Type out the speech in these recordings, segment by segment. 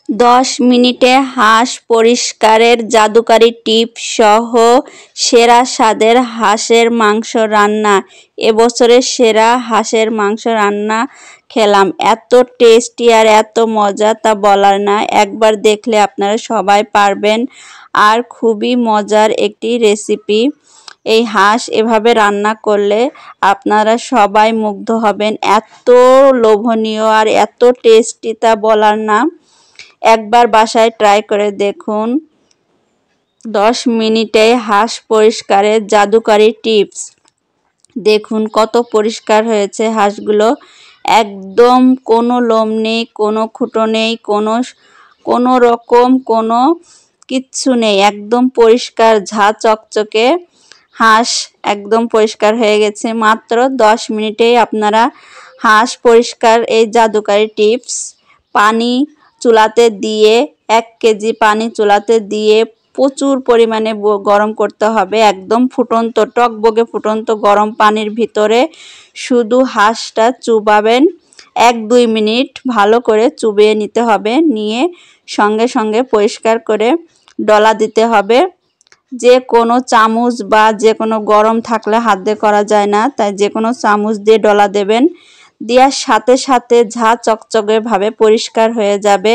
10 মিনিটে হাঁস পরিষ্কারের জাদুকরি টিপস সহ সেরা স্বাদের হাঁসের মাংস রান্না। এবছরের সেরা হাঁসের মাংস রান্না খেলাম, এত টেস্টি আর এত মজা তা বলার না। একবার দেখলে আপনারা সবাই পারবেন। আর খুবই মজার একটি রেসিপি। এই হাঁস এভাবে রান্না করলে আপনারা সবাই মুগ্ধ হবেন। এত লোভনীয় আর এত টেস্টি তা বলার না। একবার বাসায় ট্রাই করে দেখুন। 10 মিনিটে হাঁস পরিষ্কারের জাদুকরি টিপস। দেখুন কত পরিষ্কার হয়েছে হাঁসগুলো। একদম কোনো লোম নেই, কোনো খুঁটো নেই, কোনো রকম কোনো কিচ্ছু নেই। একদম পরিষ্কার ঝা চকচকে হাঁস একদম পরিষ্কার হয়ে গেছে। মাত্র 10 মিনিটেই আপনারা হাঁস পরিষ্কার এই জাদুকরি টিপস। পানি চুলাতে দিয়ে 1 কেজি পানি চুলাতে দিয়ে প্রচুর পরিমাণে গরম করতে হবে। একদম ফুটন্ত টকবগে ফুটন্ত গরম পানির ভিতরে শুধু হাঁসটা চুবাবেন। 1-2 মিনিট ভালো করে চুবিয়ে নিতে হবে। নিয়ে সঙ্গে সঙ্গে পরিষ্কার করে ডলা দিতে হবে। যে কোনো চামচ বা যে কোনো গরম থাকলে হাত দিয়ে করা যায় না, তাই যে কোনো চামচ দিয়ে ডলা দেবেন। দেওয়ার সাথে সাথে ঝা চকচকে ভাবে পরিষ্কার হয়ে যাবে।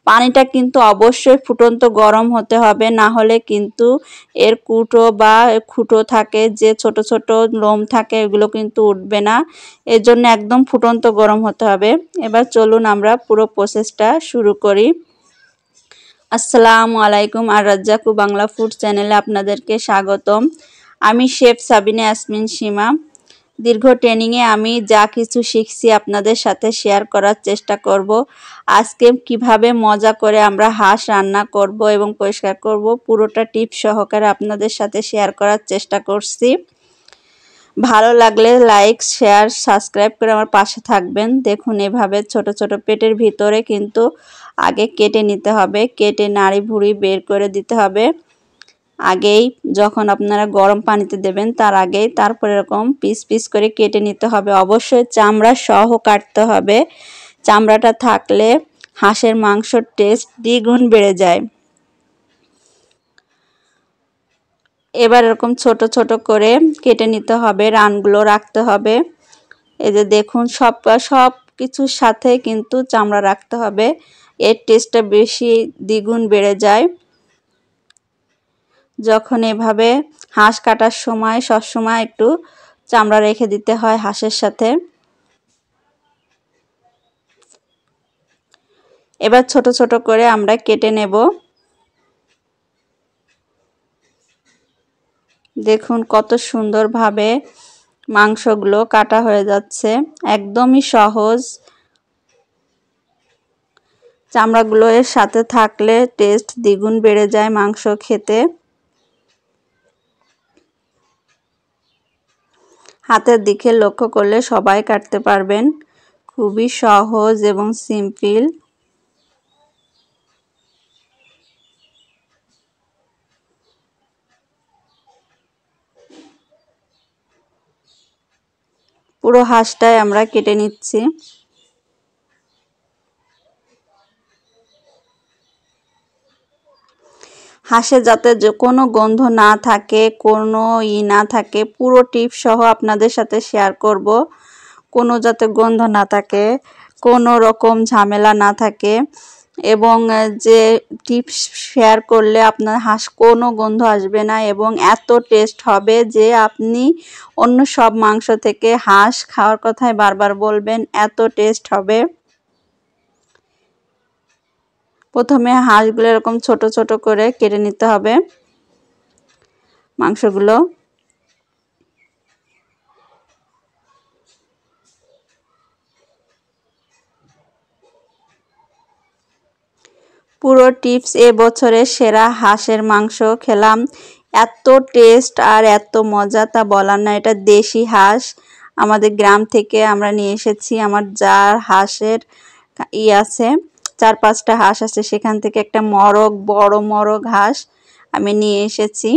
পানিটা কিন্তু অবশ্যই ফুটন্ত গরম হতে হবে, না হলে কিন্তু এর খুঁটো থাকে, যে ছোট ছোট লোম থাকে, এগুলো কিন্তু উঠবে না। এর জন্য একদম ফুটন্ত গরম হতে হবে। এবার চলুন আমরা পুরো প্রসেসটা শুরু করি। আসসালামু আলাইকুম। আর রাজ্জাকু বাংলা ফুড চ্যানেলে আপনাদেরকে স্বাগতম। আমি শেফ সাবিনা ইয়াসমিন সীমা। দীর্ঘ ট্রেনিংয়ে আমি যা কিছু শিখছি আপনাদের সাথে শেয়ার করার চেষ্টা করব। আজকে কিভাবে মজা করে আমরা হাঁস রান্না করব এবং পরিষ্কার করব, পুরোটা টিপস সহকারে আপনাদের সাথে শেয়ার করার চেষ্টা করছি। ভালো লাগলে লাইক, শেয়ার, সাবস্ক্রাইব করে আমার পাশে থাকবেন। দেখুন এভাবে ছোট ছোট পেটের ভিতরে কিন্তু আগে কেটে নিতে হবে। কেটে নাড়ি ভুড়ি বের করে দিতে হবে আগেই, যখন আপনারা গরম পানিতে দেবেন তার আগেই। তারপর এরকম পিস পিস করে কেটে নিতে হবে। অবশ্যই চামড়া সহ কাটতে হবে। চামড়াটা থাকলে হাঁসের মাংসর টেস্ট দ্বিগুণ বেড়ে যায়। এবার এরকম ছোট ছোট করে কেটে নিতে হবে, রানগুলো রাখতে হবে। এই যে দেখুন সব কিছুর সাথে কিন্তু চামড়া রাখতে হবে। এর টেস্টটা বেশি দ্বিগুণ বেড়ে যায়। যখন এভাবে হাঁস কাটার সময় সবসময় একটু চামড়া রেখে দিতে হয় হাঁসের সাথে। এবার ছোট ছোট করে আমরা কেটে নেব। দেখুন কত সুন্দরভাবে মাংসগুলো কাটা হয়ে যাচ্ছে। একদমই সহজ। চামড়াগুলো এর সাথে থাকলে টেস্ট দ্বিগুণ বেড়ে যায় মাংস খেতে। হাতের দিকে লক্ষ্য করলে সবাই কাটতে পারবেন। খুবই সহজ এবং সিম্পল। পুরো হাঁসটাই আমরা কেটে নিচ্ছি। হাঁসে যাতে কোনো গন্ধ না থাকে, কোনো না থাকে, পুরো টিপস সহ আপনাদের সাথে শেয়ার করব। কোনো যাতে গন্ধ না থাকে, কোনো রকম ঝামেলা না থাকে, এবং যে টিপস শেয়ার করলে আপনার হাঁস কোনো গন্ধ আসবে না এবং এত টেস্ট হবে যে আপনি অন্য সব মাংস থেকে হাঁস খাওয়ার কথাই বারবার বলবেন, এত টেস্ট হবে। প্রথমে হাঁসগুলো এরকম ছোট ছোট করে কেটে নিতে হবে মাংসগুলো। পুরো টিপস এবছরের সেরা হাঁসের মাংস খেলাম। এত টেস্ট আর এত মজা তা বলার না। এটা দেশি হাঁস, আমাদের গ্রাম থেকে আমরা নিয়ে এসেছি। আমার যার হাঁসের আছে 4-5টা হাঁস আছে, সেখান থেকে একটা বড় মরগ হাঁস আমি নিয়ে এসেছি।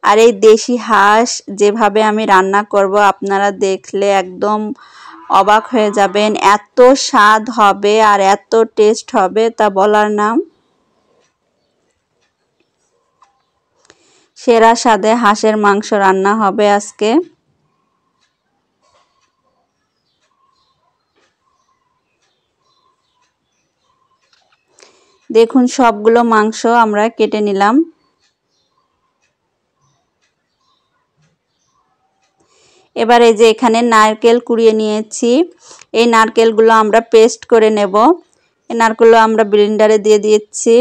আর এই দেশি হাঁস যেভাবে আমি রান্না করব আপনারা দেখলে একদম অবাক হয়ে যাবেন, এত স্বাদ হবে আর এত টেস্ট হবে তা বলার নাম। সেরা স্বাদে হাঁসের মাংস রান্না হবে আজকে। দেখুন সবগুলো মাংস আমরা কেটে নিলাম। এবার এই যে এখানে নারকেল কুড়িয়ে নিয়েছি, এই নারকেলগুলো আমরা পেস্ট করে নেব। এই নারকেলগুলো আমরা ব্লেন্ডারে দিয়ে দিচ্ছি।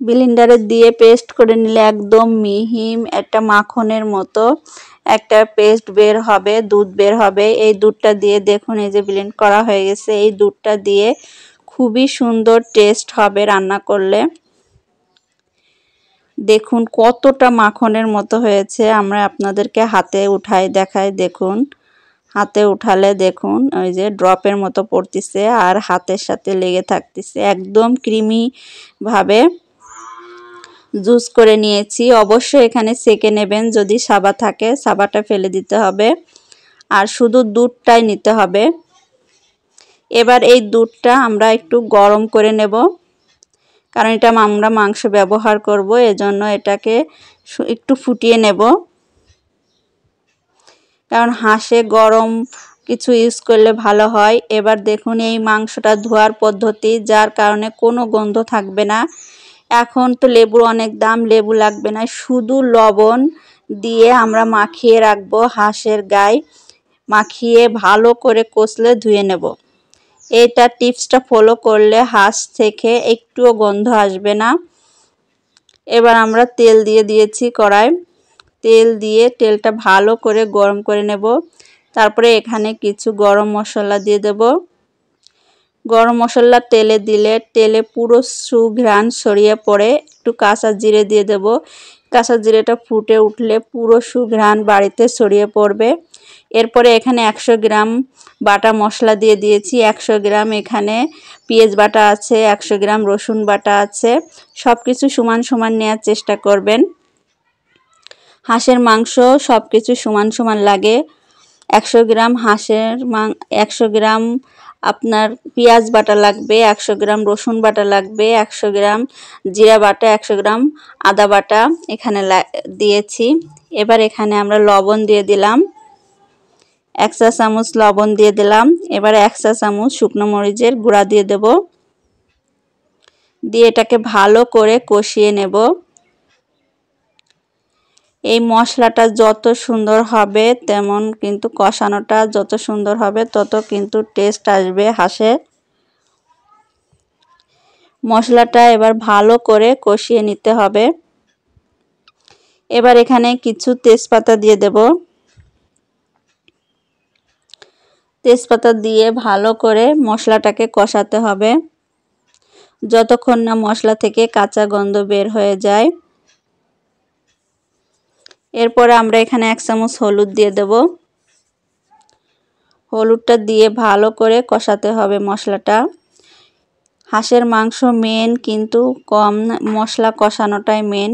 ব্লেন্ডারে দিয়ে পেস্ট করে নিলে একদম মিহিম একটা মাখনের মতো একটা পেস্ট বের হবে, দুধ বের হবে। এই দুধটা দিয়ে দেখুন এই যে ব্লেন্ড করা হয়ে গেছে। এই দুধটা দিয়ে খুবই সুন্দর টেস্ট হবে রান্না করলে। দেখুন কতটা মাখনের মতো হয়েছে। আমরা আপনাদেরকে হাতে উঠাই দেখাই। দেখুন হাতে উঠালে দেখুন ওই যে ড্রপের মতো পড়তেছে আর হাতের সাথে লেগে থাকতেছে। একদম ক্রিমি ভাবে জুস করে নিয়েছি। অবশ্যই এখানে সেকে নেবেন, যদি সাবা থাকে সাবাটা ফেলে দিতে হবে আর শুধু দুধটাই নিতে হবে। এবার এই দুধটা আমরা একটু গরম করে নেব, কারণ এটা আমরা মাংস ব্যবহার করব, এজন্য এটাকে একটু ফুটিয়ে নেব। কারণ হাঁসে গরম কিছু ইউজ করলে ভালো হয়। এবার দেখুন এই মাংসটা ধোয়ার পদ্ধতি, যার কারণে কোনো গন্ধ থাকবে না। এখন তো লেবুর অনেক দাম, লেবু লাগবে না, শুধু লবণ দিয়ে আমরা মাখিয়ে রাখবো হাঁসের গায়ে। মাখিয়ে ভালো করে কষলে ধুয়ে নেব। এটা টিপসটা ফলো করলে হাঁস থেকে একটুও গন্ধ আসবে না। এবার আমরা তেল দিয়ে দিয়েছি কড়াই। তেল দিয়ে তেলটা ভালো করে গরম করে নেব। তারপরে এখানে কিছু গরম মশলা দিয়ে দেব। গরম মশলা তেলে দিলে তেলে পুরো সুঘ্রাণ ছড়িয়ে পড়ে। একটু কাঁচা জিরে দিয়ে দেব। কাঁচা জিরেটা ফুটে উঠলে পুরো সুঘ্রাণ বাড়িতে ছড়িয়ে পড়বে। এরপরে এখানে 100 গ্রাম বাটা মশলা দিয়ে দিয়েছি। 100 গ্রাম এখানে পেঁয়াজ বাটা আছে, 100 গ্রাম রসুন বাটা আছে। সব কিছু সমান সমান নেওয়ার চেষ্টা করবেন। হাঁসের মাংস সব কিছু সমান সমান লাগে। 100 গ্রাম 100 গ্রাম আপনার পেঁয়াজ বাটা লাগবে, 100 গ্রাম রসুন বাটা লাগবে, 100 গ্রাম জিরা বাটা, 100 গ্রাম আদা বাটা এখানে দিয়েছি। এবার এখানে আমরা লবণ দিয়ে দিলাম, 1 চা চামচ লবণ দিয়ে দিলাম। এবার 1 চা চামচ শুকনো মরিচের গুঁড়া দিয়ে দেব। দিয়ে এটাকে ভালো করে কষিয়ে নেব। এই মশলাটা যত সুন্দর হবে তেমন কিন্তু কষানোটা যত সুন্দর হবে তত কিন্তু টেস্ট আসবে হাঁসে। মশলাটা এবার ভালো করে কষিয়ে নিতে হবে। এবার এখানে কিছু তেজপাতা দিয়ে দেব। তেজপাতা দিয়ে ভালো করে মশলাটাকে কষাতে হবে যতক্ষণ না মশলা থেকে কাঁচা গন্ধ বের হয়ে যায়। এরপরে আমরা এখানে 1 চামচ হলুদ দিয়ে দেব। হলুদটা দিয়ে ভালো করে কষাতে হবে মশলাটা। হাঁসের মাংস মেন কিন্তু কম মশলা কষানোটাই মেন।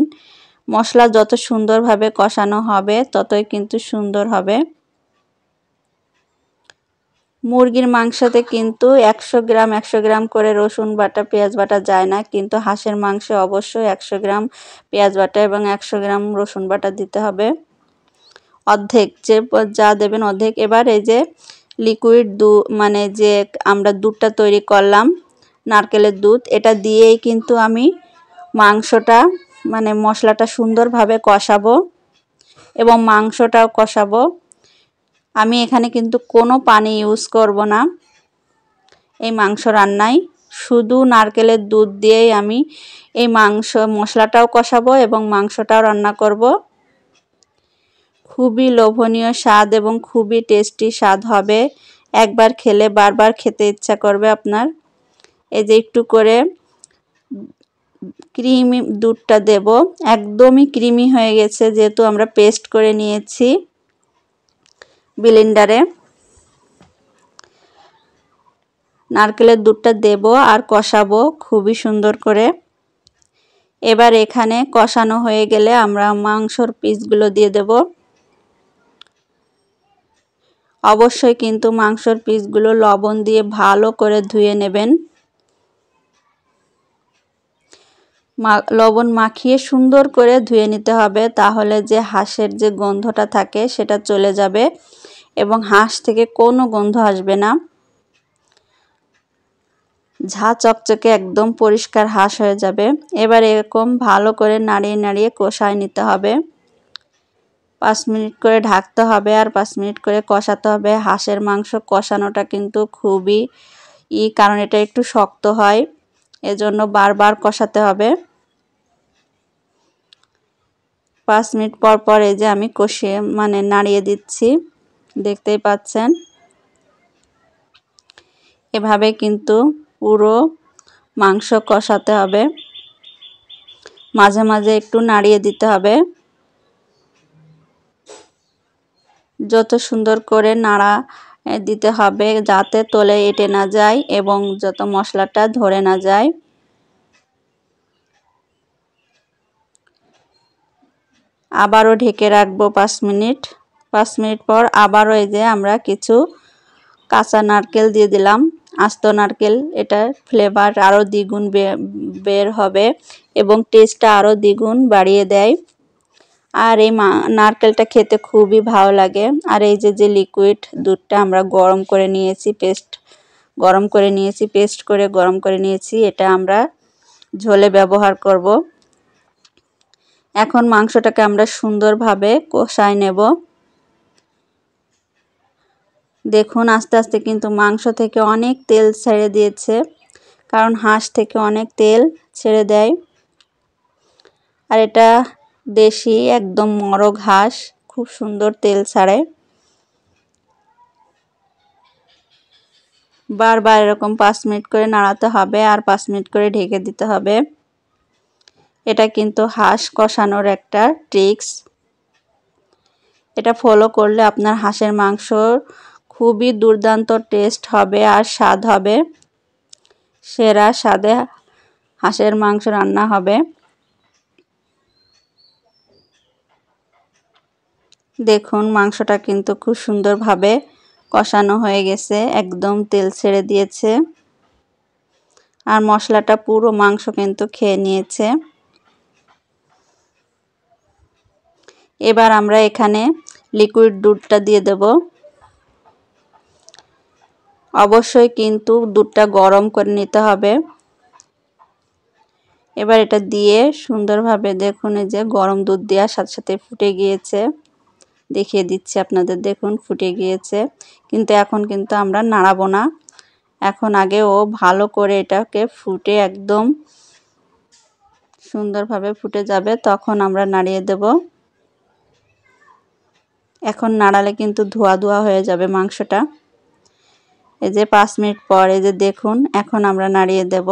মশলা যত সুন্দরভাবে কষানো হবে ততই কিন্তু সুন্দর হবে। মুরগির মাংসতে কিন্তু 100 গ্রাম করে রসুন বাটা পেঁয়াজ বাটা যায় না, কিন্তু হাঁসের মাংসে অবশ্যই 100 গ্রাম পেঁয়াজ বাটা এবং 100 গ্রাম রসুন বাটা দিতে হবে। অর্ধেক যা দেবেন অর্ধেক। এবার এই যে লিকুইড মানে যে আমরা দুধটা তৈরি করলাম নারকেলের দুধ, এটা দিয়েই কিন্তু আমি মাংসটা মানে মশলাটা সুন্দরভাবে কষাবো এবং মাংসটাও কষাবো। আমি এখানে কিন্তু কোনো পানি ইউজ করব না এই মাংস রান্নায়। শুধু নারকেলের দুধ দিয়েই আমি এই মশলাটাও কষাবো এবং মাংসটাও রান্না করব। খুবই লোভনীয় স্বাদ এবং খুবই টেস্টি স্বাদ হবে। একবার খেলে বারবার খেতে ইচ্ছা করবে আপনার। এই যে একটু করে ক্রিমি দুধটা দেব। একদমই ক্রিমি হয়ে গেছে যেহেতু আমরা পেস্ট করে নিয়েছি ব্লেন্ডারে। নারকেলের দুধটা দেব আর কষাবো খুবই সুন্দর করে। এবার এখানে কষানো হয়ে গেলে আমরা মাংসর পিসগুলো দিয়ে দেব। অবশ্যই কিন্তু মাংসর পিসগুলো লবণ দিয়ে ভালো করে ধুয়ে নেবেন। লবণ মাখিয়ে সুন্দর করে ধুয়ে নিতে হবে, তাহলে যে হাঁসের যে গন্ধটা থাকে সেটা চলে যাবে এবং হাঁস থেকে কোনো গন্ধ আসবে না। ঝা চকচকে একদম পরিষ্কার হাঁস হয়ে যাবে। এবার এরকম ভালো করে নাড়িয়ে নাড়িয়ে কষায় নিতে হবে। 5 মিনিট করে ঢাকতে হবে আর 5 মিনিট করে কষাতে হবে। হাঁসের মাংস কষানোটা কিন্তু খুবই কারণ এটা একটু শক্ত হয়, এজন্য বারবার কষাতে হবে। 5 মিনিট পর পর এই যে আমি কষিয়ে নাড়িয়ে দিচ্ছি, দেখতেই পাচ্ছেন। এভাবে কিন্তু পুরো মাংস কষাতে হবে, মাঝে মাঝে একটু নাড়িয়ে দিতে হবে। যত সুন্দর করে নাড়া দিতে হবে যাতে তলে এঁটে না যায় এবং যত মশলাটা ধরে না যায়। আবারও ঢেকে রাখবো 5 মিনিট। 5 মিনিট পর আবারও এই যে আমরা কিছু কাঁচা নারকেল দিয়ে দিলাম, আস্ত নারকেল। এটার ফ্লেভার আরও দ্বিগুণ বের হবে এবং টেস্টটা আরও দ্বিগুণ বাড়িয়ে দেয়। আর এই নারকেলটা খেতে খুবই ভালো লাগে। আর এই যে লিকুইড দুধটা আমরা গরম করে নিয়েছি, পেস্ট করে গরম করে নিয়েছি, এটা আমরা ঝোলে ব্যবহার করব। এখন মাংসটাকে আমরা সুন্দরভাবে কষায় নেব। দেখুন আস্তে আস্তে কিন্তু মাংস থেকে অনেক তেল ছেড়ে দিয়েছে, কারণ হাঁস থেকে অনেক তেল ছেড়ে দেয়। আর এটা দেশি একদম মরগ হাঁস, খুব সুন্দর তেল ছাড়ে। বারবার এরকম 5 মিনিট করে নাড়াতে হবে আর 5 মিনিট করে ঢেকে দিতে হবে। এটা কিন্তু হাঁস কষানোর একটা ট্রিক্স। এটা ফলো করলে আপনার হাঁসের মাংস খুবই দুর্দান্ত টেস্ট হবে আর স্বাদ হবে। সেরা স্বাদে হাঁসের মাংস রান্না হবে। দেখুন মাংসটা কিন্তু খুব সুন্দরভাবে কষানো হয়ে গেছে, একদম তেল ছেড়ে দিয়েছে আর মশলাটা পুরো মাংস কিন্তু খেয়ে নিয়েছে। এবার আমরা এখানে লিকুইড দুধটা দিয়ে দেব। অবশ্যই কিন্তু দুধটা গরম করে নিতে হবে। এবার এটা দিয়ে সুন্দরভাবে দেখুন এই যে গরম দুধ দেওয়ার সাথে সাথে ফুটে গিয়েছে, দেখিয়ে দিচ্ছি আপনাদের, দেখুন ফুটে গিয়েছে। কিন্তু এখন কিন্তু আমরা নাড়াবো না, এখন আগে ও ভালো করে এটাকে ফুটে একদম সুন্দরভাবে ফুটে যাবে, তখন আমরা নাড়িয়ে দেব। এখন নাড়ালে কিন্তু ধোয়া ধোয়া হয়ে যাবে মাংসটা। এই যে 5 মিনিট পর এই যে দেখুন এখন আমরা নাড়িয়ে দেব।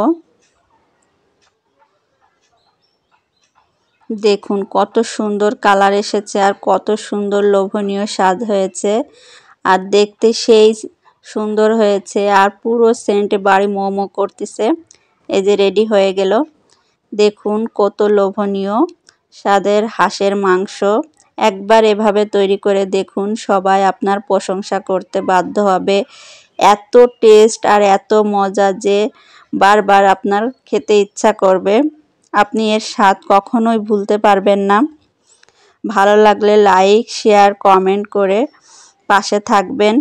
দেখুন কত সুন্দর কালার এসেছে আর কত সুন্দর লোভনীয় স্বাদ হয়েছে, আর দেখতে সেই সুন্দর হয়েছে আর পুরো সেন্টে বাড়ি মোমো করতেছে। এই যে রেডি হয়ে গেল। দেখুন কত লোভনীয় স্বাদের হাঁসের মাংস। একবার এভাবে তৈরি করে দেখুন, সবাই আপনার প্রশংসা করতে বাধ্য হবে। এত টেস্ট আর এত মজা যে বারবার আপনার খেতে ইচ্ছা করবে। আপনি এর স্বাদ কখনোই ভুলতে পারবেন না। ভালো লাগলে লাইক, শেয়ার, কমেন্ট করে পাশে থাকবেন।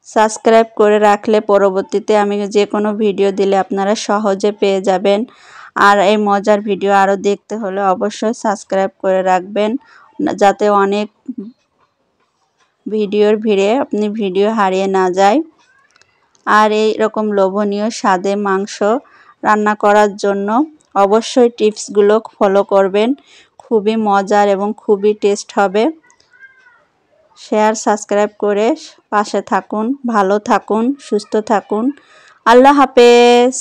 সাবস্ক্রাইব করে রাখলে পরবর্তীতে আমি যে কোনো ভিডিও দিলে আপনারা সহজে পেয়ে যাবেন। আর এই মজার ভিডিও আরও দেখতে হলে অবশ্যই সাবস্ক্রাইব করে রাখবেন, যাতে অনেক ভিডিওর ভিড়ে আপনি ভিডিও হারিয়ে না যায়। আর এই রকম লোভনীয় স্বাদে মাংস রান্না করার জন্য অবশ্যই টিপসগুলো ফলো করবেন, খুবই মজার এবং খুবই টেস্ট হবে। শেয়ার, সাবস্ক্রাইব করে পাশে থাকুন। ভালো থাকুন, সুস্থ থাকুন। আল্লাহ হাফেজ।